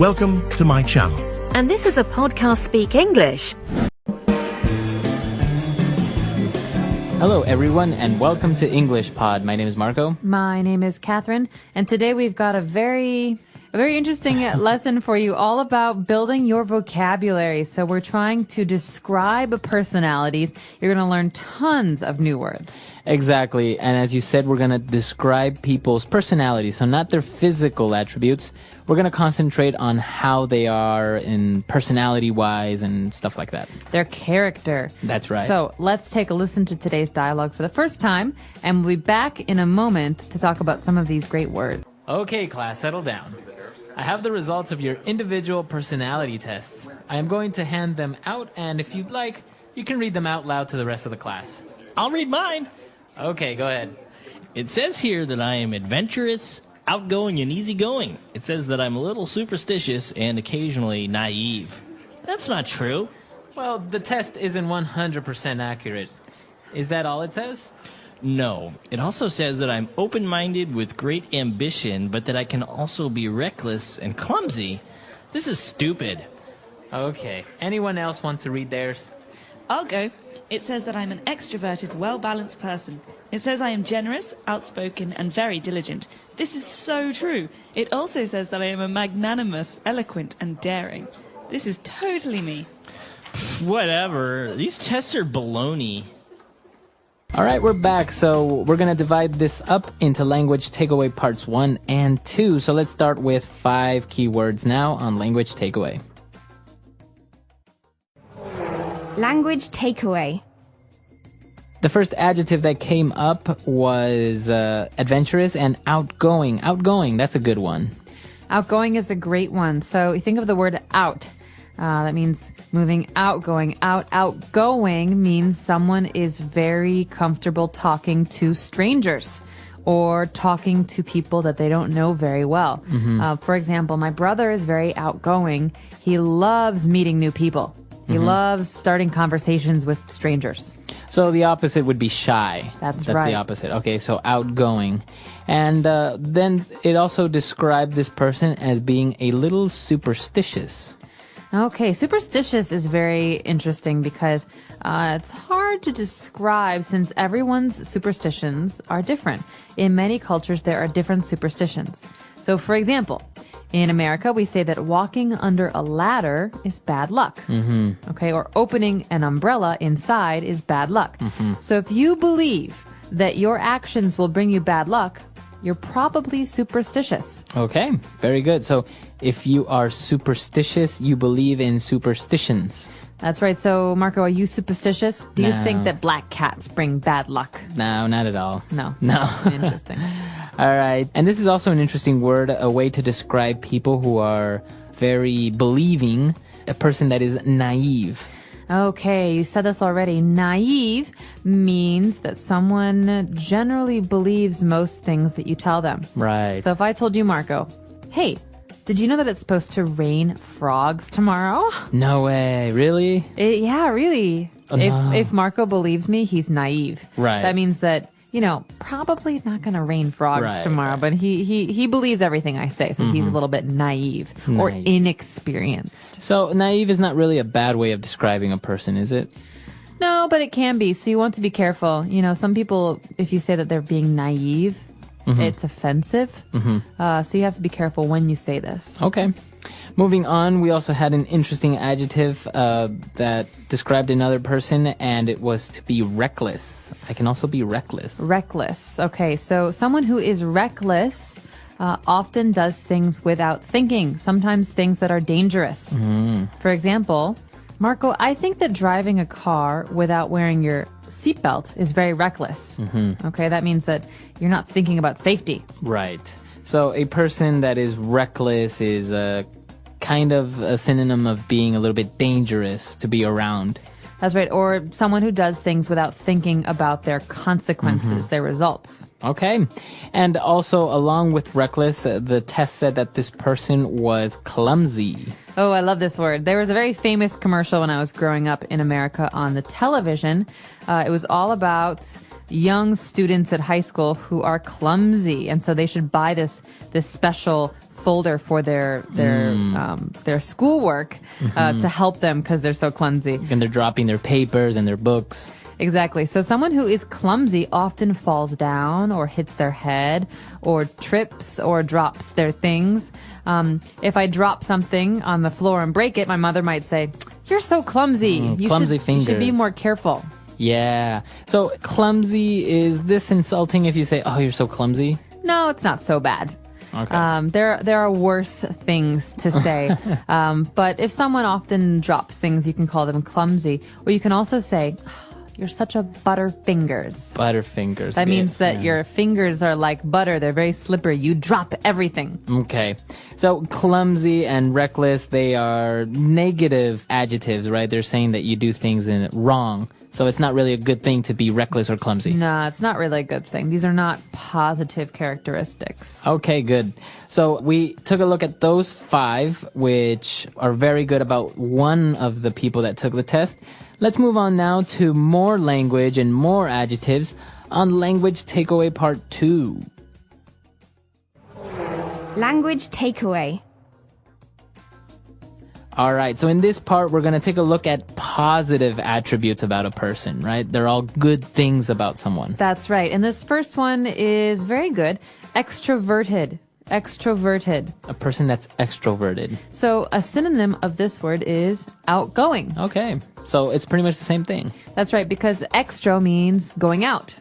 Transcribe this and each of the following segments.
Welcome to my channel. And this is a podcast Speak English. Hello everyone and welcome to English Pod. My name is Marco. My name is Catherine, and today we've got a very interesting lesson for you all about building your vocabulary. So we're trying to describe personalities. You're going to learn tons of new words. Exactly. And as you said, we're going to describe people's personalities. So not their physical attributes. We're going to concentrate on how they are in personality-wise and stuff like that. Their character. That's right. So let's take a listen to today's dialogue for the first time, and we'll be back in a moment to talk about some of these great words. Okay, class, settle down. I have the results of your individual personality tests. I am going to hand them out, and if you'd like, you can read them out loud to the rest of the class. I'll read mine. Okay, go ahead. It says here that I am adventurous, outgoing, and easygoing. It says that I'm a little superstitious and occasionally naive. That's not true. Well, the test isn't 100% accurate. Is that all it says? No. It also says that I'm open-minded with great ambition, but that I can also be reckless and clumsy. This is stupid. Okay. Anyone else want to read theirs? I'll go. It says that I'm an extroverted, well-balanced person. It says I am generous, outspoken, and very diligent. This is so true. It also says that I am a magnanimous, eloquent, and daring. This is totally me. Whatever. These tests are baloney. All right, we're back. So we're going to divide this up into language takeaway parts 1 and 2. So let's start with 5 keywords now on language takeaway. Language takeaway. The first adjective that came up was adventurous and outgoing. Outgoing, that's a good one. Outgoing is a great one. So you think of the word out. That means moving out, going out. Outgoing means someone is very comfortable talking to strangers or talking to people that they don't know very well. For example, my brother is very outgoing. He loves meeting new people. He loves starting conversations with strangers. So the opposite would be shy. That's right. right. The opposite. Okay, so outgoing. And then it also described this person as being a little superstitious. Okay, superstitious is very interesting because it's hard to describe since everyone's superstitions are different. In many cultures, there are different superstitions. So, for example, in America, we say that walking under a ladder is bad luck. Okay, or opening an umbrella inside is bad luck. So if you believe that your actions will bring you bad luck, you're probably superstitious. Okay, very good. So if you are superstitious, you believe in superstitions. That's right. So, Marco, are you superstitious? Do you No. think that black cats bring bad luck? No, not at all. No. No. Interesting. All right. And this is also an interesting word, a way to describe people who are very believing, a person that is naive. Okay, you said this already. Naive means that someone generally believes most things that you tell them. Right. So if I told you, Marco, hey, did you know that it's supposed to rain frogs tomorrow? No way. Really? Yeah, really. Oh, no. If Marco believes me, he's naive. Right. That means that, probably not going to rain frogs tomorrow, right. but he believes everything I say, so he's a little bit naive or Naive. inexperienced. So naive is not really a bad way of describing a person, is it? No, but it can be. So you want to be careful. Some people, if you say that they're being naive, it's offensive. So you have to be careful when you say this. Okay. Moving on, we also had an interesting adjective that described another person, and it was to be reckless. I can also be reckless. Reckless. Okay, so someone who is reckless often does things without thinking, sometimes things that are dangerous. For example, Marco, I think that driving a car without wearing your seatbelt is very reckless. Okay, that means that you're not thinking about safety. Right. So a person that is reckless is kind of a synonym of being a little bit dangerous to be around. That's right. Or someone who does things without thinking about their consequences, their results. Okay. And also, along with reckless, the test said that this person was clumsy. Oh, I love this word. There was a very famous commercial when I was growing up in America on the television. It was all about young students at high school who are clumsy, and so they should buy this special folder for their schoolwork to help them because they're so clumsy. And they're dropping their papers and their books. Exactly. So someone who is clumsy often falls down or hits their head or trips or drops their things. If I drop something on the floor and break it, my mother might say, "You're so clumsy. Clumsy You fingers. should be more careful." Yeah. So clumsy, is this insulting if you say, "Oh, you're so clumsy"? No, it's not so bad. Okay. There are worse things to say. But if someone often drops things, you can call them clumsy. Or you can also say, "You're such a butterfingers." Butterfingers. That means that Yeah. your fingers are like butter. They're very slippery. You drop everything. Okay. So clumsy and reckless, they are negative adjectives, right? They're saying that you do things in wrong. So it's not really a good thing to be reckless or clumsy. No, it's not really a good thing. These are not positive characteristics. Okay, good. So we took a look at those 5, which are very good about one of the people that took the test. Let's move on now to more language and more adjectives on Language Takeaway Part 2. Language takeaway. All right, so in this part, we're going to take a look at positive attributes about a person, right? They're all good things about someone. That's right. And this first one is very good. Extroverted. Extroverted. A person that's extroverted. So a synonym of this word is outgoing. Okay, so it's pretty much the same thing. That's right, because extro means going out.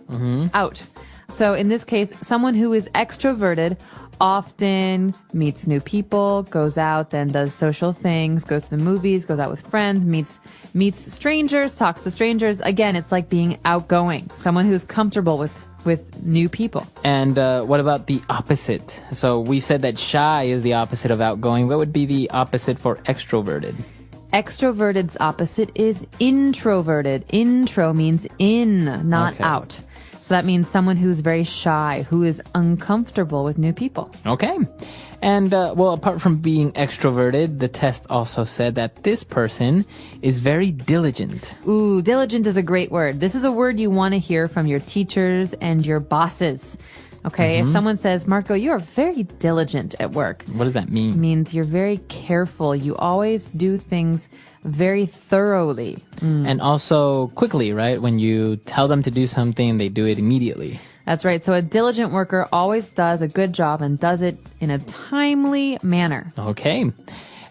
Out. So in this case, someone who is extroverted often meets new people, goes out and does social things, goes to the movies, goes out with friends, meets strangers, talks to strangers. Again, it's like being outgoing, someone who's comfortable with new people. And what about the opposite? So we said that shy is the opposite of outgoing. What would be the opposite for extroverted? Extroverted's opposite is introverted. Intro means in, not Okay. out. So that means someone who's very shy, who is uncomfortable with new people. Okay. And, well, apart from being extroverted, the test also said that this person is very diligent. Ooh, diligent is a great word. This is a word you want to hear from your teachers and your bosses. Okay, if someone says, "Marco, you are very diligent at work," What does that it mean? means you're very careful. You always do things very thoroughly. And also quickly, right? When you tell them to do something, they do it immediately. That's right. So a diligent worker always does a good job and does it in a timely manner. Okay.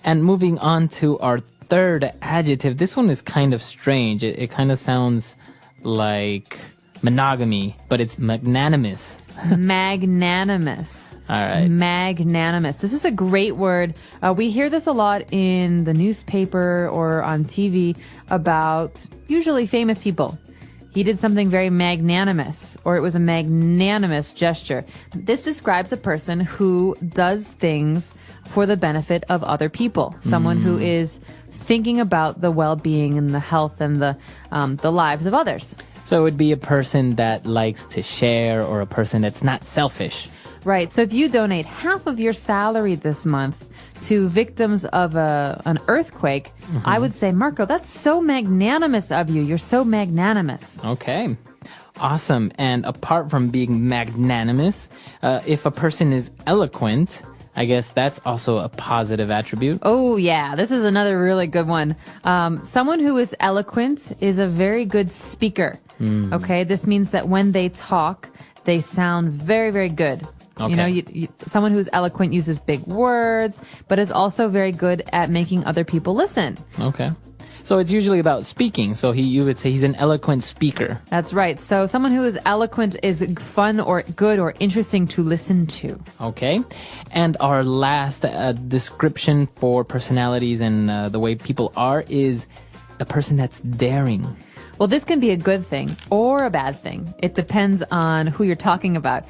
And moving on to our third adjective. This one is kind of strange. It kind of sounds like monogamy, but it's magnanimous. Magnanimous. All right. Magnanimous. This is a great word. We hear this a lot in the newspaper or on TV about usually famous people. He did something very magnanimous, or it was a magnanimous gesture. This describes a person who does things for the benefit of other people. Someone who is thinking about the well-being and the health and the lives of others. So it would be a person that likes to share, or a person that's not selfish. Right. So if you donate half of your salary this month to victims of an earthquake, I would say, "Marco, that's so magnanimous of you. You're so magnanimous." Okay. Awesome. And apart from being magnanimous, if a person is eloquent, I guess that's also a positive attribute. Oh, yeah. This is another really good one. Someone who is eloquent is a very good speaker. Okay. This means that when they talk, they sound very, very good. Okay. You know, someone who's eloquent uses big words, but is also very good at making other people listen. Okay. So it's usually about speaking. So you would say he's an eloquent speaker. That's right. So someone who is eloquent is fun or good or interesting to listen to. Okay. And our last description for personalities and the way people are is a person that's daring. Well, this can be a good thing or a bad thing. It depends on who you're talking about.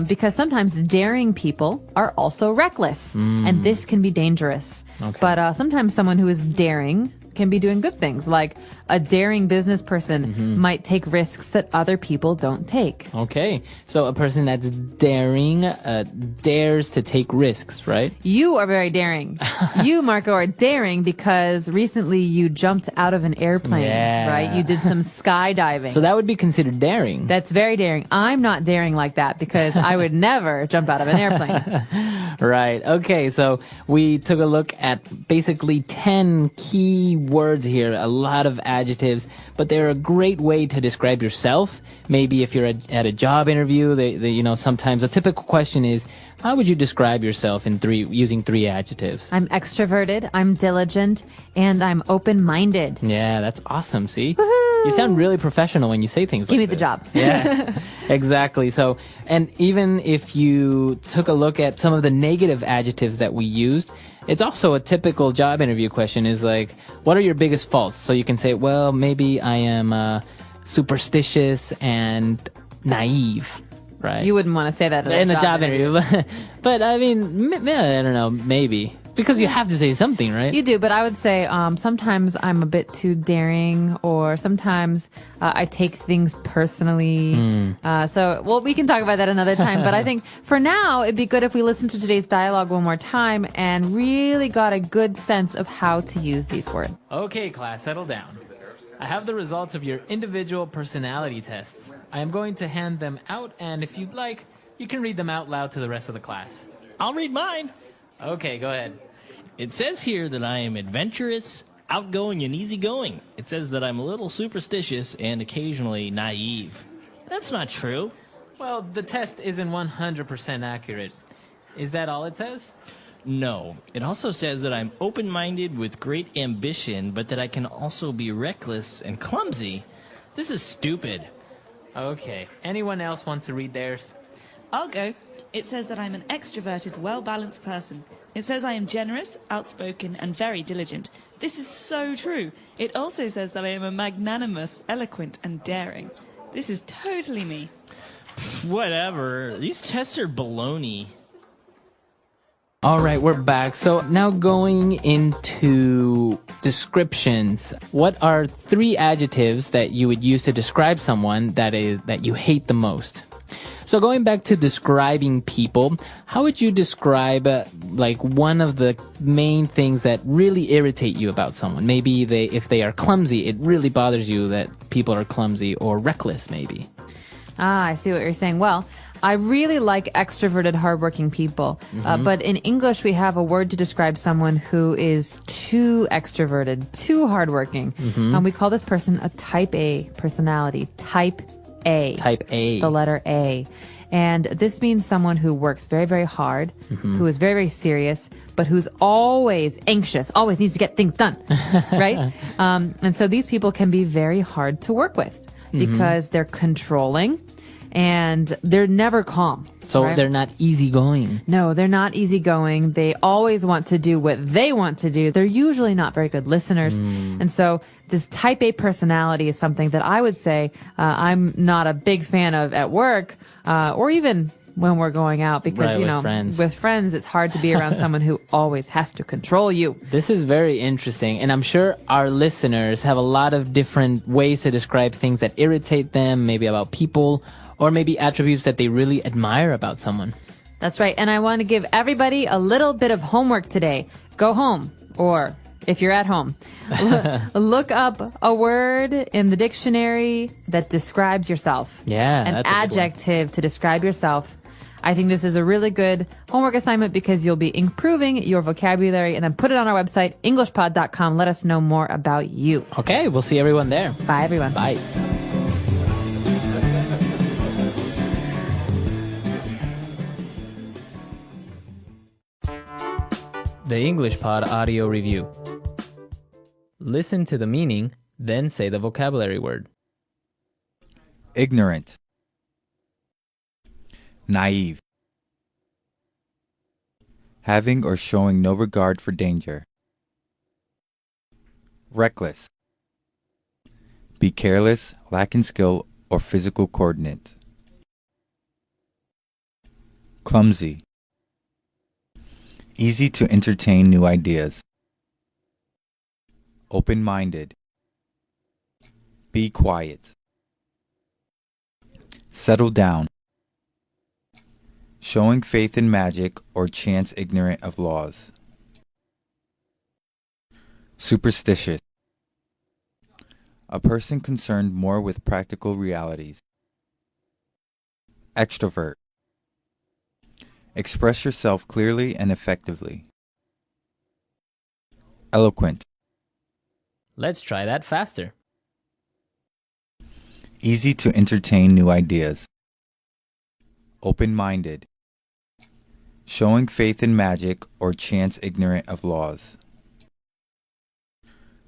Because sometimes daring people are also reckless. And this can be dangerous. Okay. But sometimes someone who is daring can be doing good things, like a daring business person might take risks that other people don't take. Okay, so a person that's daring dares to take risks, right? You are very daring. You, Marco, are daring because recently you jumped out of an airplane, Yeah. right? You did some skydiving. So that would be considered daring. That's very daring. I'm not daring like that because I would never jump out of an airplane. Right. Okay, so we took a look at basically 10 key words here, a lot of adjectives, but they're a great way to describe yourself. Maybe if you're at a job interview, sometimes a typical question is, how would you describe yourself using three adjectives? I'm extroverted, I'm diligent, and I'm open-minded. Yeah, that's awesome. See? You sound really professional when you say things Give like me the this. job. Yeah, exactly. So, and even if you took a look at some of the negative adjectives that we used, it's also a typical job interview question is like, what are your biggest faults? So you can say, well, maybe I am superstitious and naive, right? You wouldn't want to say that in a job interview. But I mean, I don't know, maybe. Because you have to say something, right? You do, but I would say sometimes I'm a bit too daring, or sometimes I take things personally. We can talk about that another time. But I think for now, it'd be good if we listen to today's dialogue one more time and really got a good sense of how to use these words. Okay, class, settle down. I have the results of your individual personality tests. I am going to hand them out, and if you'd like, you can read them out loud to the rest of the class. I'll read mine. Okay, go ahead. It says here that I am adventurous, outgoing, and easygoing. It says that I'm a little superstitious and occasionally naive. That's not true. Well, the test isn't 100% accurate. Is that all it says? No. It also says that I'm open-minded with great ambition, but that I can also be reckless and clumsy. This is stupid. Okay. Anyone else want to read theirs? I'll go. It says that I'm an extroverted, well-balanced person. It says I am generous, outspoken, and very diligent. This is so true. It also says that I am a magnanimous, eloquent, and daring. This is totally me. Whatever. These tests are baloney. All right, we're back. So now going into descriptions. What are three adjectives that you would use to describe someone that you hate the most? So going back to describing people, how would you describe one of the main things that really irritate you about someone? Maybe if they are clumsy, it really bothers you that people are clumsy, or reckless maybe. I see what you're saying. Well, I really like extroverted, hardworking people. But in English, we have a word to describe someone who is too extroverted, too hardworking. We call this person a type A personality. Type A. Type A. The letter A. And this means someone who works very, very hard, who is very, very serious, but who's always anxious, always needs to get things done, right? And so these people can be very hard to work with because they're controlling and they're never calm. So right? they're not easygoing. No, they're not easygoing. They always want to do what they want to do. They're usually not very good listeners. And so this type A personality is something that I would say I'm not a big fan of at work or even when we're going out because, friends. with friends, it's hard to be around someone who always has to control you. This is very interesting, and I'm sure our listeners have a lot of different ways to describe things that irritate them, maybe about people, or maybe attributes that they really admire about someone. That's right. And I want to give everybody a little bit of homework today. Go home, or if you're at home, look up a word in the dictionary that describes yourself. Yeah, An that's a good one. adjective to describe yourself. I think this is a really good homework assignment because you'll be improving your vocabulary, and then put it on our website, englishpod.com. Let us know more about you. Okay, we'll see everyone there. Bye, everyone. Bye. The English Pod Audio Review. Listen to the meaning, then say the vocabulary word. Ignorant, naive, having or showing no regard for danger. Reckless, be careless, lack in skill or physical coordinate. Clumsy, easy to entertain new ideas. Open-minded, Be quiet. Settle down. Showing faith in magic or chance ignorant of laws. Superstitious. A person concerned more with practical realities. Extrovert. Express yourself clearly and effectively. Eloquent. Let's try that faster. Easy to entertain new ideas. Open-minded. Showing faith in magic or chance ignorant of laws.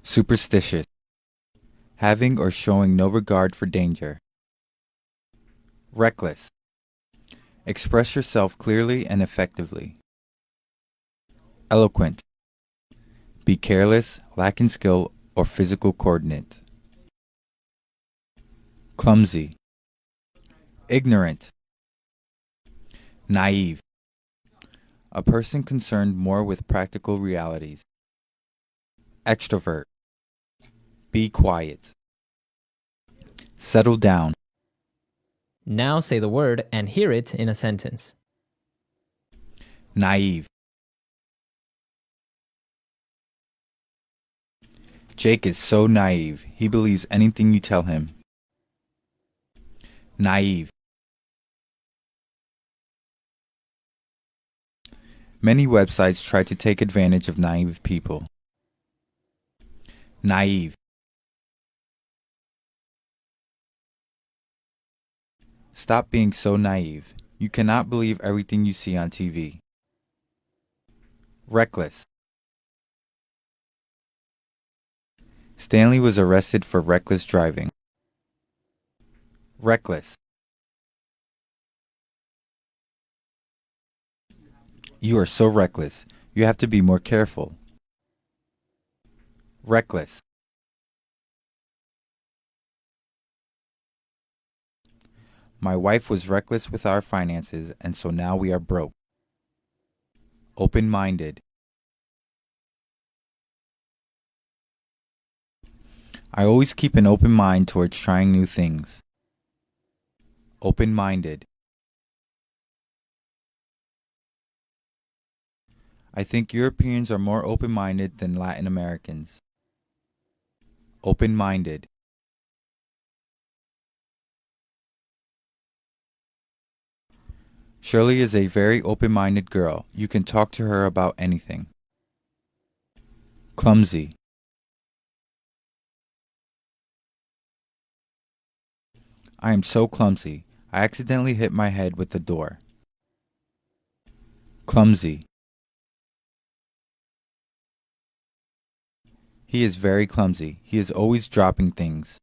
Superstitious. Having or showing no regard for danger. Reckless. Express yourself clearly and effectively. Eloquent. Be careless, lacking skill or physical coordinate. Clumsy. Ignorant. Naive. A person concerned more with practical realities. Extrovert. Be quiet. Settle down. Now say the word and hear it in a sentence. Naive. Jake is so naive. He believes anything you tell him. Naive. Many websites try to take advantage of naive people. Naive. Stop being so naive. You cannot believe everything you see on TV. Reckless. Stanley was arrested for reckless driving. Reckless. You are so reckless. You have to be more careful. Reckless. My wife was reckless with our finances, and so now we are broke. Open-minded. I always keep an open mind towards trying new things. Open-minded. I think Europeans are more open-minded than Latin Americans. Open-minded. Shirley is a very open-minded girl. You can talk to her about anything. Clumsy. I am so clumsy. I accidentally hit my head with the door. Clumsy. He is very clumsy. He is always dropping things.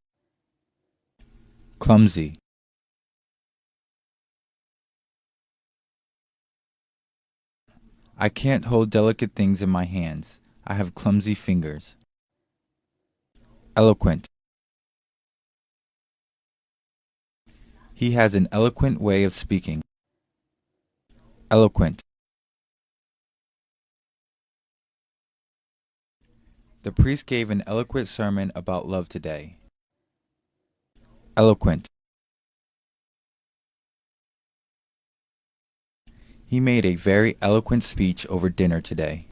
Clumsy. I can't hold delicate things in my hands. I have clumsy fingers. Eloquent. He has an eloquent way of speaking. Eloquent. The priest gave an eloquent sermon about love today. Eloquent. He made a very eloquent speech over dinner today.